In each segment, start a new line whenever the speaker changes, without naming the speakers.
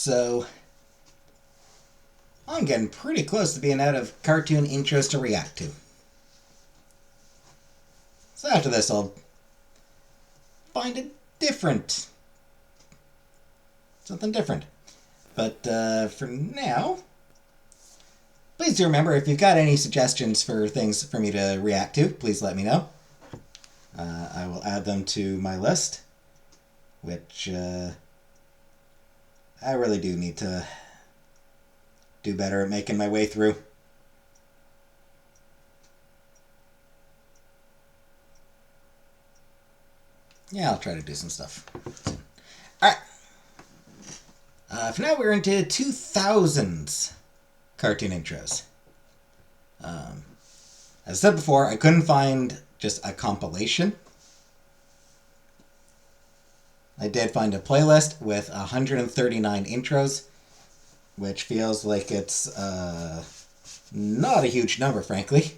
So I'm getting pretty close to being out of cartoon intros to react to. So after this, I'll find a different... something different. But for now, please do remember, if you've got any suggestions for things for me to react to, please let me know. I will add them to my list, which I really do need to do better at making my way through. Yeah, I'll try to do some stuff soon. Alright. For now, we're into 2000s cartoon intros. As I said before, I couldn't find just a compilation. I did find a playlist with 139 intros, which feels like it's not a huge number, frankly.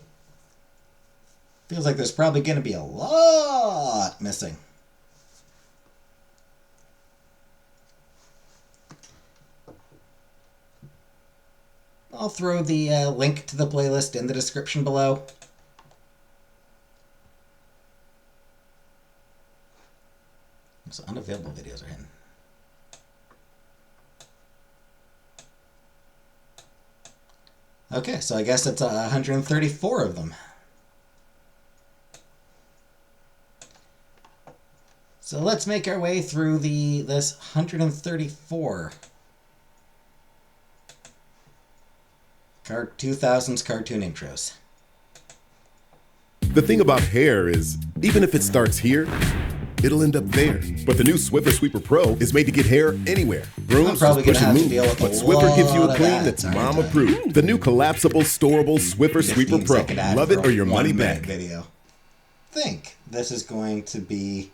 Feels like there's probably going to be a lot missing. I'll throw the link to the playlist in the description below. So unavailable videos are hidden. Okay, so I guess it's 134 of them. So let's make our way through this 134 2000s cartoon intros.
The thing about hair is, even if it starts here, it'll end up there. But the new Swiffer Sweeper Pro is made to get hair anywhere. Brooms just push and move, but Swiffer gives you a clean that's mom approved. The new collapsible, storable Swiffer Sweeper Pro. Love it or your money back.
Video. I think this is going to be...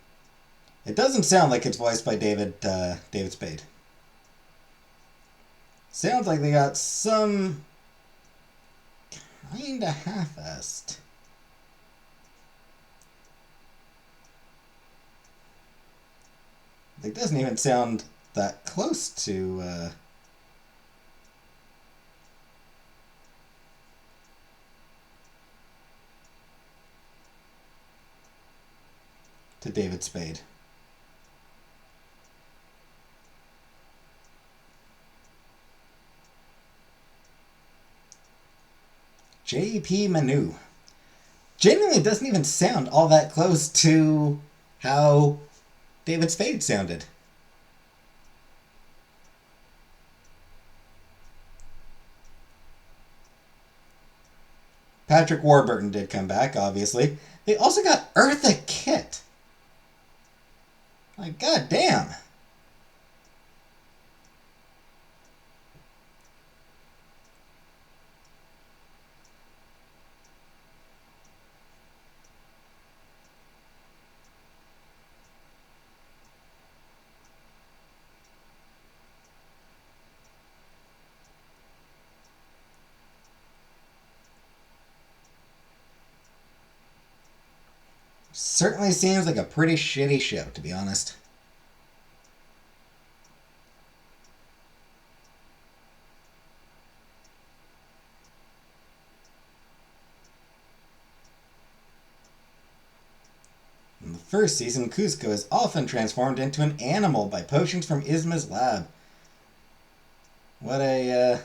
It doesn't sound like it's voiced by David Spade. Sounds like they got some kinda half-assed. It doesn't even sound that close to David Spade. J.P. Manu. Genuinely doesn't even sound all that close to how David Spade sounded. Patrick Warburton did come back, obviously. They also got Eartha Kitt. Like, goddamn. Certainly seems like a pretty shitty show, to be honest. In the first season, Kuzco is often transformed into an animal by potions from Izma's lab. What a,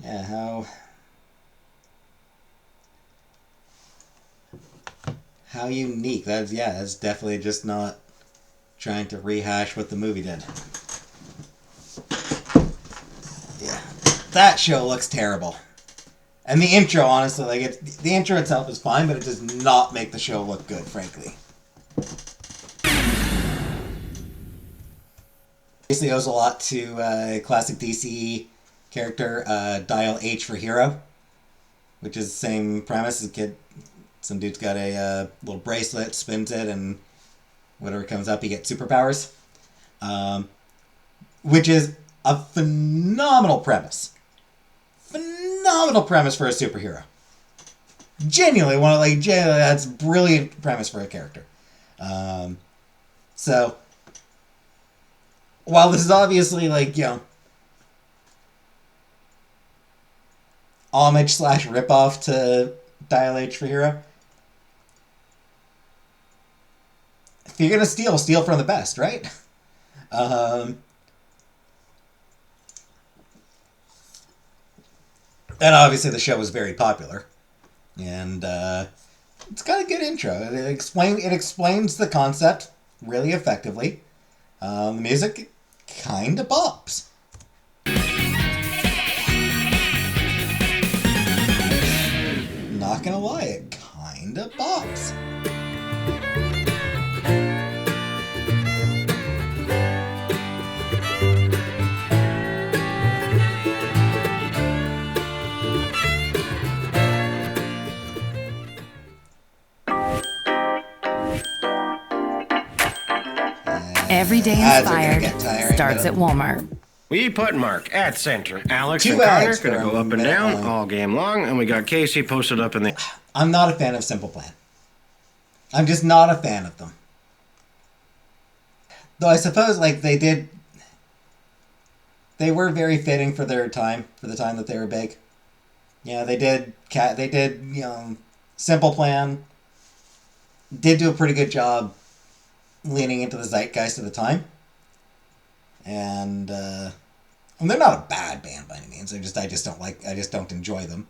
Yeah, how unique. That's definitely just not trying to rehash what the movie did. Yeah, that show looks terrible. And the intro, honestly, like the intro itself is fine, but it does not make the show look good, frankly. Basically owes a lot to classic DC character, Dial H for Hero, which is the same premise. Some dude's got a little bracelet, spins it, and whatever comes up, he gets superpowers. Which is a phenomenal premise. Phenomenal premise for a superhero. genuinely that's brilliant premise for a character. So while this is obviously homage / ripoff to Dial H for Hero, if you're gonna steal from the best, right? And obviously the show was very popular, and it's got a good intro. It explains the concept really effectively. The music kind of bops. Not gonna lie, it kind of bops.
Every day inspired starts at Walmart.
We put Mark at center. Alex and Connor gonna go up and down all game long, and we got Casey posted up in the...
I'm not a fan of Simple Plan. I'm just not a fan of them. Though I suppose they were very fitting for their time, for the time that they were big. Yeah, they did Simple Plan. Did do a pretty good job leaning into the zeitgeist of the time. And they're not a bad band by any means. I just don't enjoy them.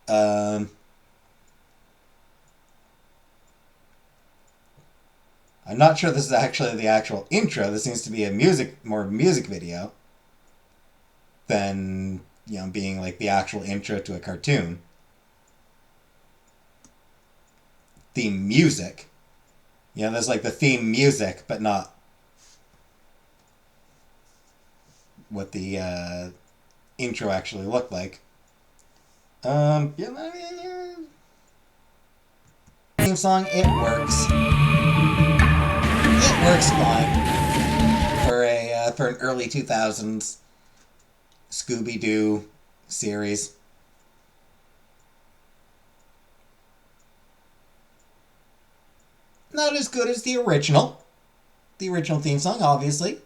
I'm not sure this is actually the actual intro. This seems to be more music video than being the actual intro to a cartoon. Theme music. There's the theme music, but not what the intro actually looked like. Theme song, it works. It works fine for an early 2000s Scooby-Doo series. Not as good as the original theme song, obviously.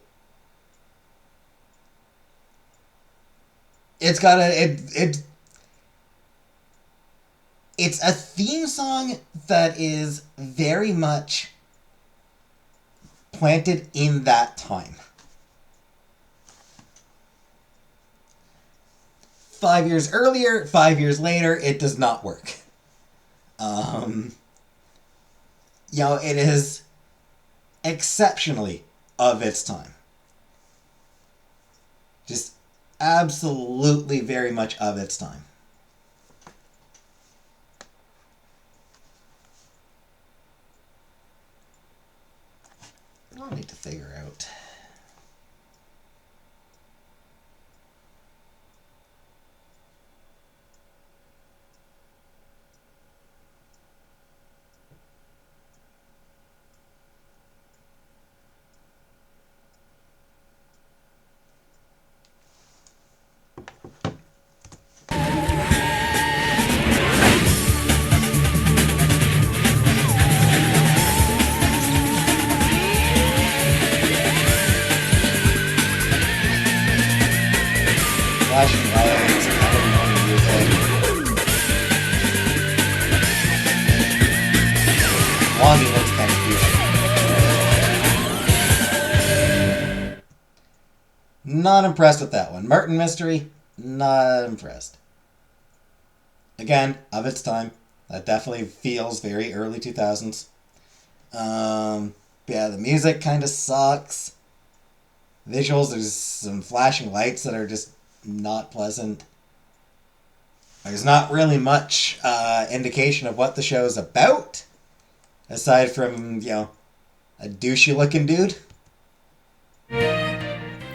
It's got it's a theme song that is very much planted in that time. 5 years earlier, 5 years later, it does not work. It is exceptionally of its time. Just absolutely very much of its time. I need to figure out. Flashing lights, Wongi looks kind of cute. Not impressed with that one. Martin Mystery, not impressed. Again, of its time. That definitely feels very early 2000s. Yeah, the music kind of sucks. Visuals, there's some flashing lights that are just not pleasant. There's not really much indication of what the show is about, aside from, a douchey looking dude.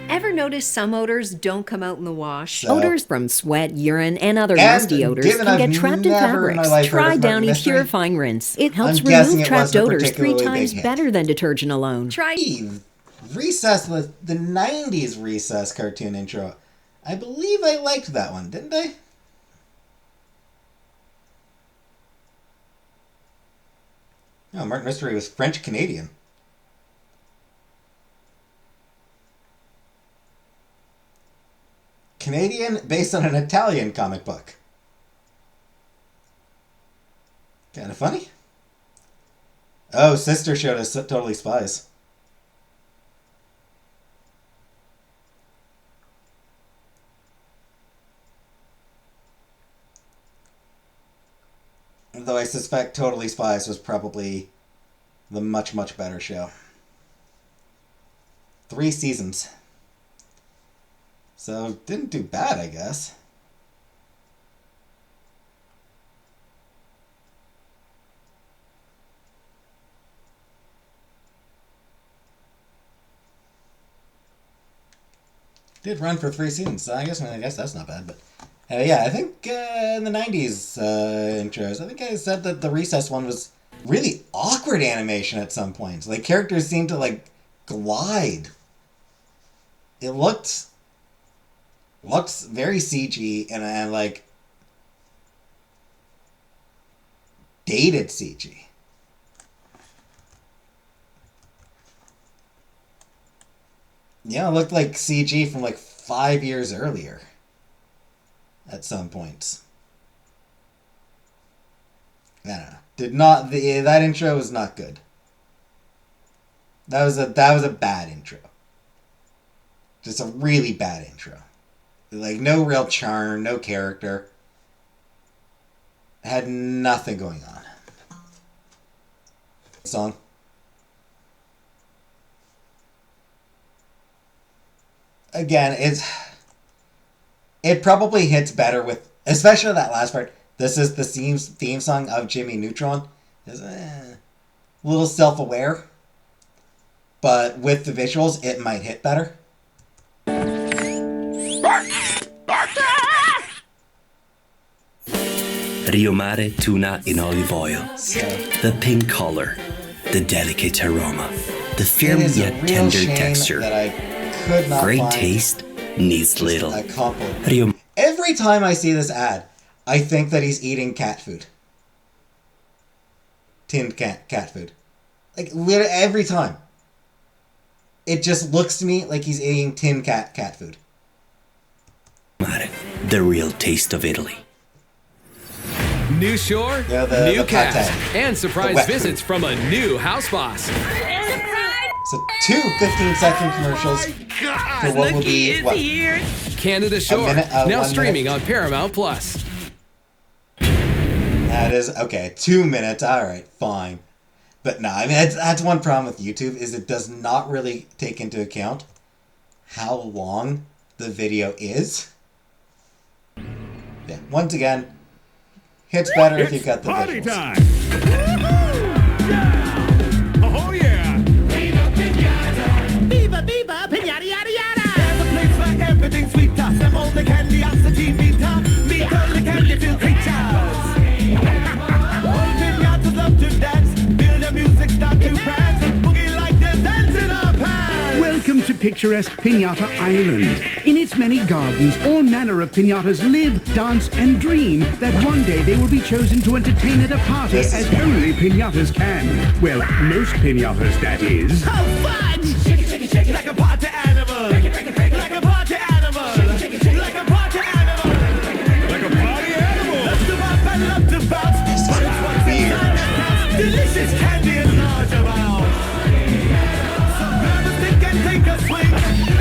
Ever notice some odors don't come out in the wash?
So, odors from sweat, urine, and other nasty odors can get trapped in fabrics. Try Downy Purifying Rinse. It helps remove trapped odors 3 times better than detergent alone.
Try
Recess, the 90s Recess cartoon intro. I believe I liked that one, didn't I? Oh, Murder Mystery was French-Canadian. Canadian based on an Italian comic book. Kind of funny. Oh, Sister showed us Totally Spies. Though I suspect Totally Spies was probably the much, much better show. 3 seasons. So, didn't do bad, I guess. Did run for 3 seasons, so I guess that's not bad, but... yeah, I think in the 90s intros, I think I said that the Recess one was really awkward animation at some points. Like, characters seemed to, like, glide. It looked very CG and like, dated CG. Yeah, it looked like CG from, like, 5 years earlier. At some points. I don't know. That intro was not good. That was a bad intro. Just a really bad intro. Like, no real charm, no character. Had nothing going on. Song. Again, it probably hits better with, especially that last part. This is the theme song of Jimmy Neutron. It's a little self-aware, but with the visuals, it might hit better.
Rio Mare tuna in olive oil. The pink color, the delicate aroma, the firm yet tender texture.
That I could not
Great
find
taste needs little.
Rio. Every time I see this ad, I think that he's eating cat food. Tinned cat food. Like, literally every time. It just looks to me like he's eating tinned cat food.
The real taste of Italy.
New shore, new cast, and surprise visits from a new house boss.
So 2 15-second commercials for what will be, what?
Canada Shore, now streaming on Paramount+.
That is, okay, 2 minutes, alright, fine. But no, I mean, that's one problem with YouTube, is it does not really take into account how long the video is. Yeah, once again, hits better if you've got the
party
visuals.
Time. Oh yeah! Viva, viva, pinata, yada, yada! There's a place for everything sweet. Them all the candy, oxygen, meet all the candy filled creatures. All pinatas love to dance, feel the music start to prance, boogie like they're dancing our pants.
Welcome to picturesque Pinata Island. In its many gardens, all manner of pinatas live, dance, and dream that one day they will be chosen to entertain at a party as only pinatas can. Well, most pinatas, that is.
How fun! Shake it, shake it, shake it like a party animal. Like a party animal. Like a party animal. Like a party animal. Love to bump and love to bounce. It's weird. Delicious candy in large amounts. So grab a stick and take a swing.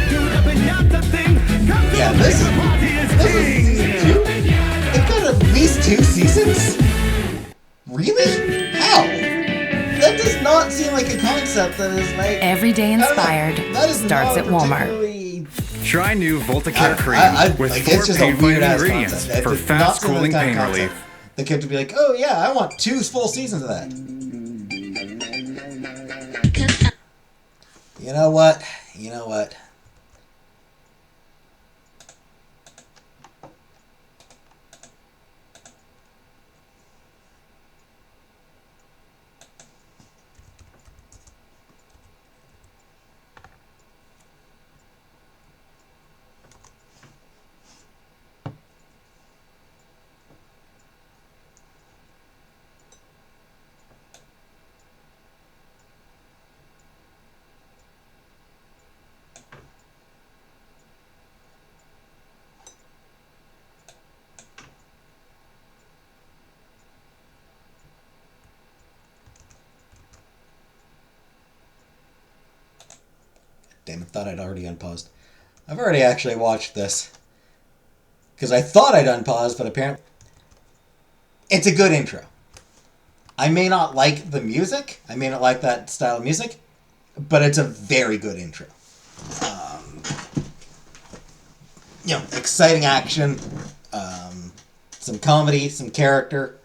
Do the pinata thing. Come to the party is king.
It got at least 2 seasons? Really? How? That does not seem like a concept that is like...
Everyday Inspired starts at Walmart.
Try new Voltacare cream with
like,
4 pain-fighting ingredients for fast-cooling pain relief.
The kid would be like, oh yeah, I want 2 full seasons of that. You know what? You know what? thought I'd already unpaused. I've already actually watched this. Because I thought I'd unpaused, but apparently... It's a good intro. I may not like the music. I may not like that style of music. But it's a very good intro. Exciting action. Some comedy, some character.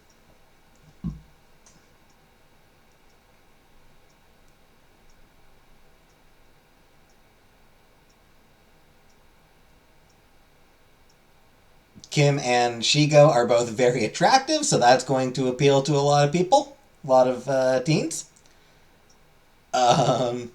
Kim and Shigo are both very attractive, so that's going to appeal to a lot of people. A lot of teens. And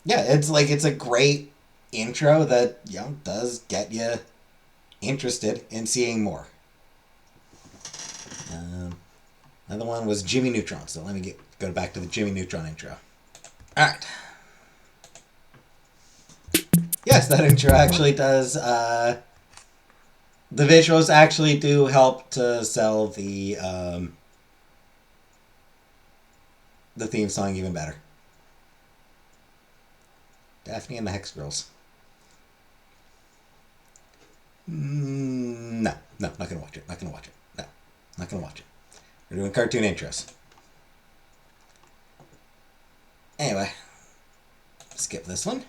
it's a great intro that does get you interested in seeing more. Another one was Jimmy Neutron, so let me go back to the Jimmy Neutron intro. Alright. Yes, that intro actually does, the visuals actually do help to sell the theme song even better. Daphne and the Hex Girls. No, not gonna watch it. Not gonna watch it. No, not gonna watch it. We're doing cartoon intros. Anyway, skip this one.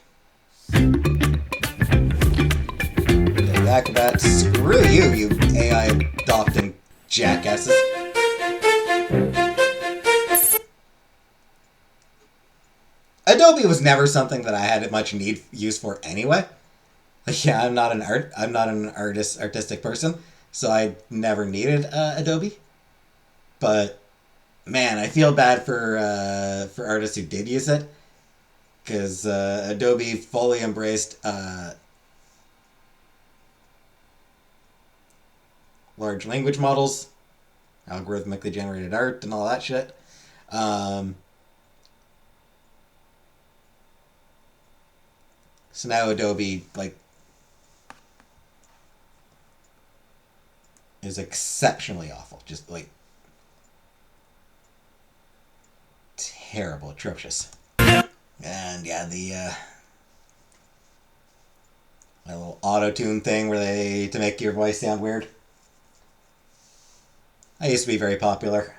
The Acrobat, screw you, you AI adopting jackasses. Adobe was never something that I had much use for anyway. Yeah, I'm not an artistic person, so I never needed Adobe. But man, I feel bad for artists who did use it, because Adobe fully embraced large language models, algorithmically generated art, and all that shit. So now Adobe is exceptionally awful, just terrible, atrocious. And yeah, the little auto-tune thing to make your voice sound weird. That used to be very popular.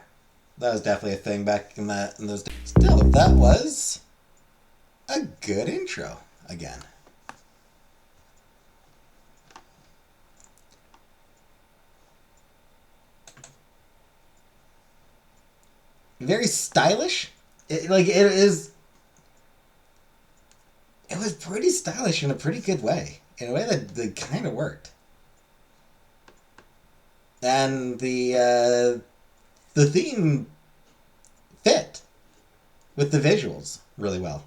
That was definitely a thing back in those days. Still, that was a good intro again. Very stylish. It was pretty stylish in a pretty good way. In a way that kind of worked. And the theme fit with the visuals really well.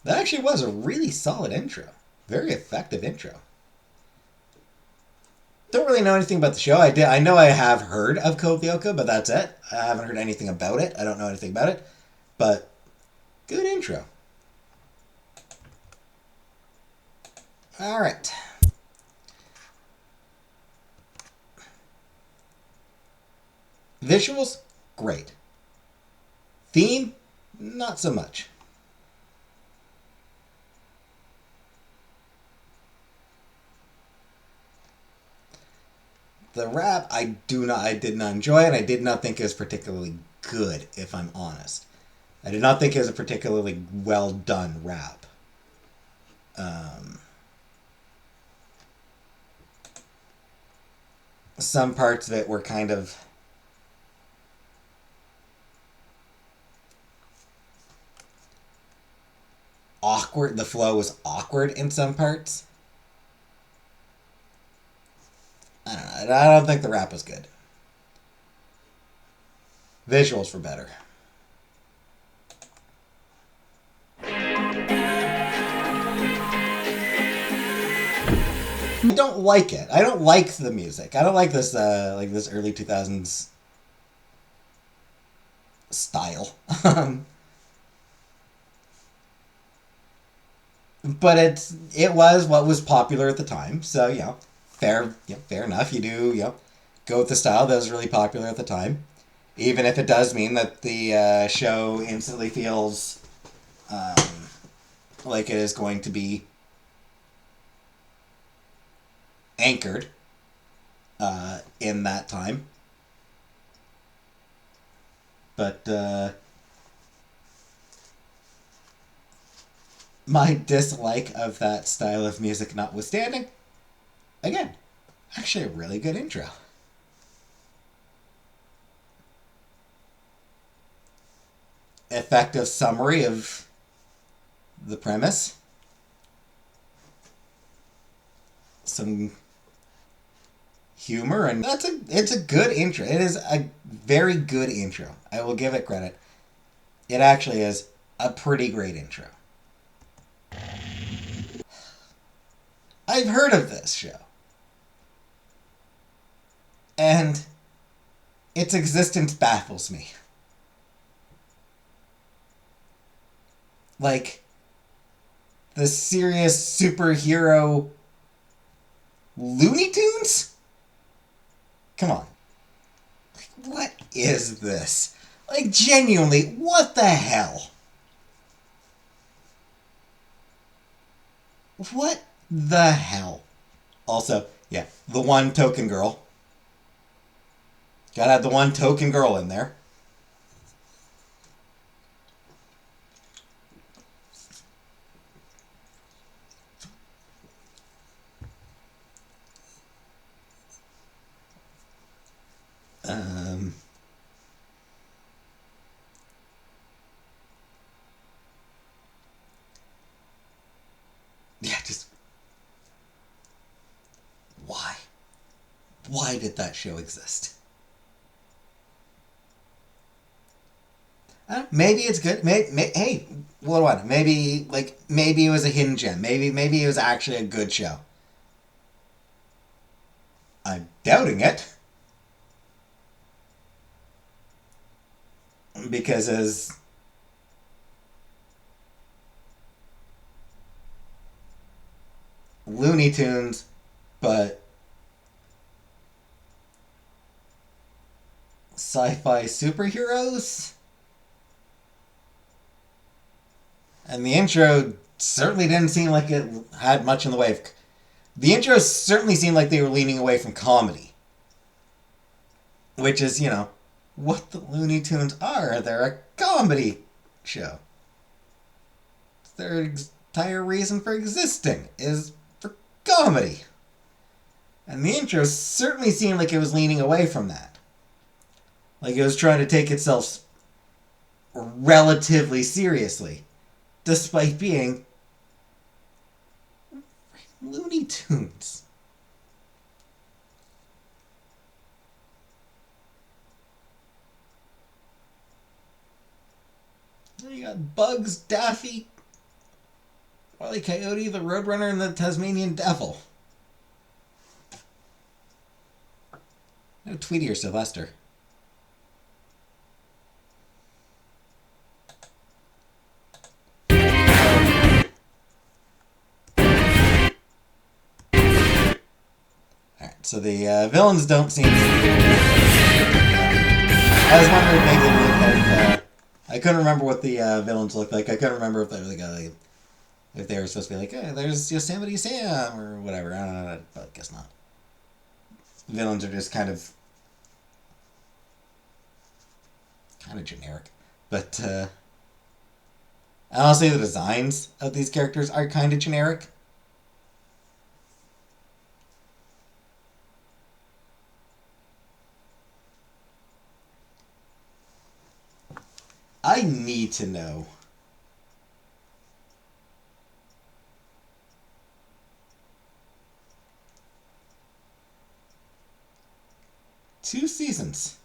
That actually was a really solid intro. Very effective intro. Don't really know anything about the show. I know I have heard of Code Lyoko, but that's it. I haven't heard anything about it. I don't know anything about it. But good intro. Alright. Visuals, great. Theme, not so much. The rap, I did not enjoy it. I did not think it was particularly good, if I'm honest. I did not think it was a particularly well done rap. Some parts of it were kind of awkward. The flow was awkward in some parts. I don't think the rap was good. Visuals were better. I don't like it. I don't like the music. I don't like this this early 2000s style. But it was what was popular at the time, so yeah. fair enough. You do, go with the style that was really popular at the time. Even if it does mean that the show instantly feels like it is going to be anchored in that time. But my dislike of that style of music notwithstanding, again, actually a really good intro. Effective summary of the premise. Some humor, and it's a good intro. It is a very good intro. I will give it credit. It actually is a pretty great intro. I've heard of this show. And its existence baffles me. Like, the serious superhero Looney Tunes? Come on. Like, what is this? Like, genuinely, what the hell? What the hell? Also, yeah, the one token girl. Gotta have the one token girl in there. Yeah, just... Why? Why did that show exist? Maybe it's good. Hey, what do I know? Maybe it was a hidden gem. Maybe it was actually a good show. I'm doubting it. Because as Looney Tunes, but sci-fi superheroes? And the intro certainly didn't seem like it had much in the way of... The intro certainly seemed like they were leaning away from comedy. Which is, what the Looney Tunes are. They're a comedy show. Their entire reason for existing is for comedy. And the intro certainly seemed like it was leaning away from that. Like it was trying to take itself relatively seriously, despite being Looney Tunes. You got Bugs, Daffy, Wile E. Coyote, the Roadrunner, and the Tasmanian Devil. No Tweety or Sylvester. Alright, so the villains don't seem to... I was wondering maybe they look like... I couldn't remember what the villains looked like. I couldn't remember if they were if they were supposed to be like, hey, there's Yosemite Sam or whatever. I don't know, but I guess not. Villains are just kind of generic. But honestly, the designs of these characters are kind of generic. I need to know. Two seasons.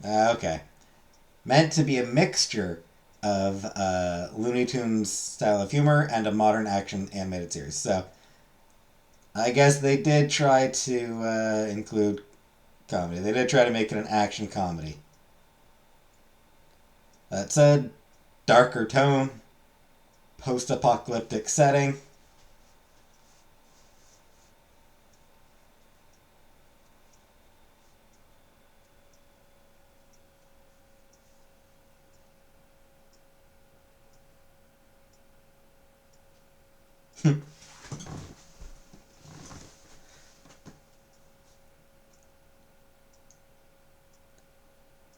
Okay. Meant to be a mixture of Looney Tunes style of humor and a modern action animated series. So I guess they did try to include comedy. They did try to make it an action comedy. That said, darker tone, post-apocalyptic setting.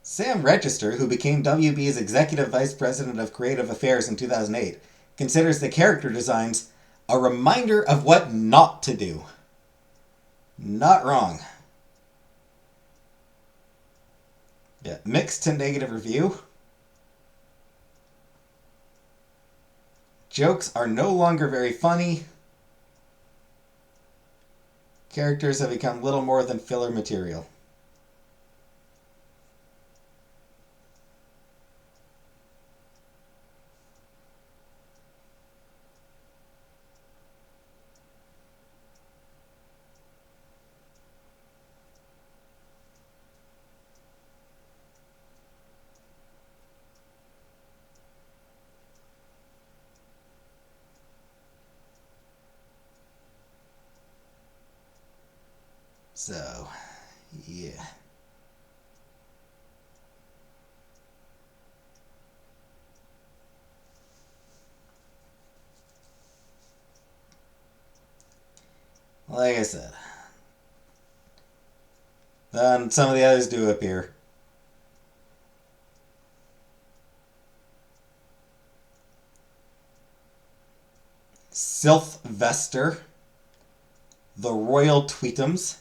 Sam Register, who became WB's Executive Vice President of Creative Affairs in 2008, considers the character designs a reminder of what not to do. Not wrong. Yeah, mixed to negative review. Jokes are no longer very funny. Characters have become little more than filler material. So, yeah. Like I said. Then some of the others do appear. Sylvester, the Royal Tweetums,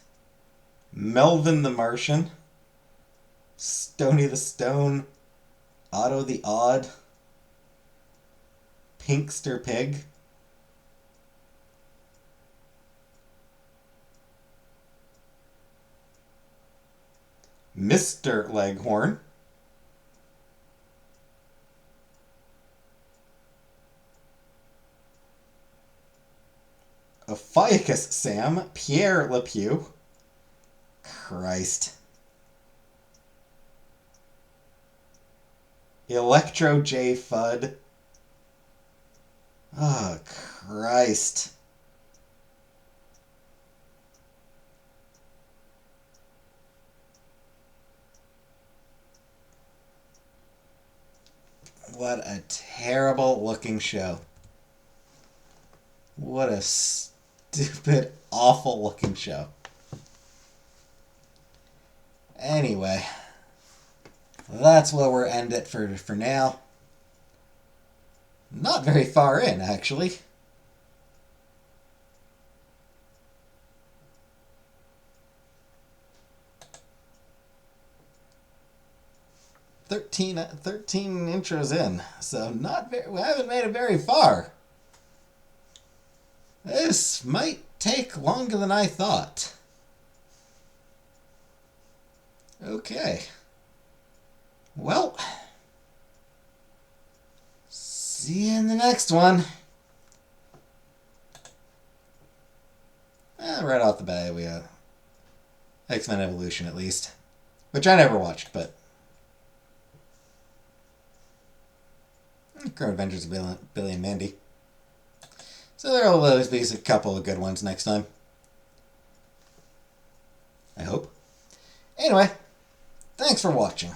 Melvin the Martian, Stony the Stone, Otto the Odd, Pinkster Pig, Mr. Leghorn, Ophiuchus Sam, Pierre Lepew, Christ, Electro J. Fudd, oh, Christ. What a terrible looking show. What a stupid, awful looking show. Anyway, that's where we'll end it for now. Not very far in, actually. Thirteen intros in, so we haven't made it very far. This might take longer than I thought. Okay. Well, see you in the next one. Right off the bat, we have X-Men Evolution, at least. Which I never watched, but Current Adventures of Billy and Mandy. So there will always be a couple of good ones next time. I hope. Anyway, thanks for watching.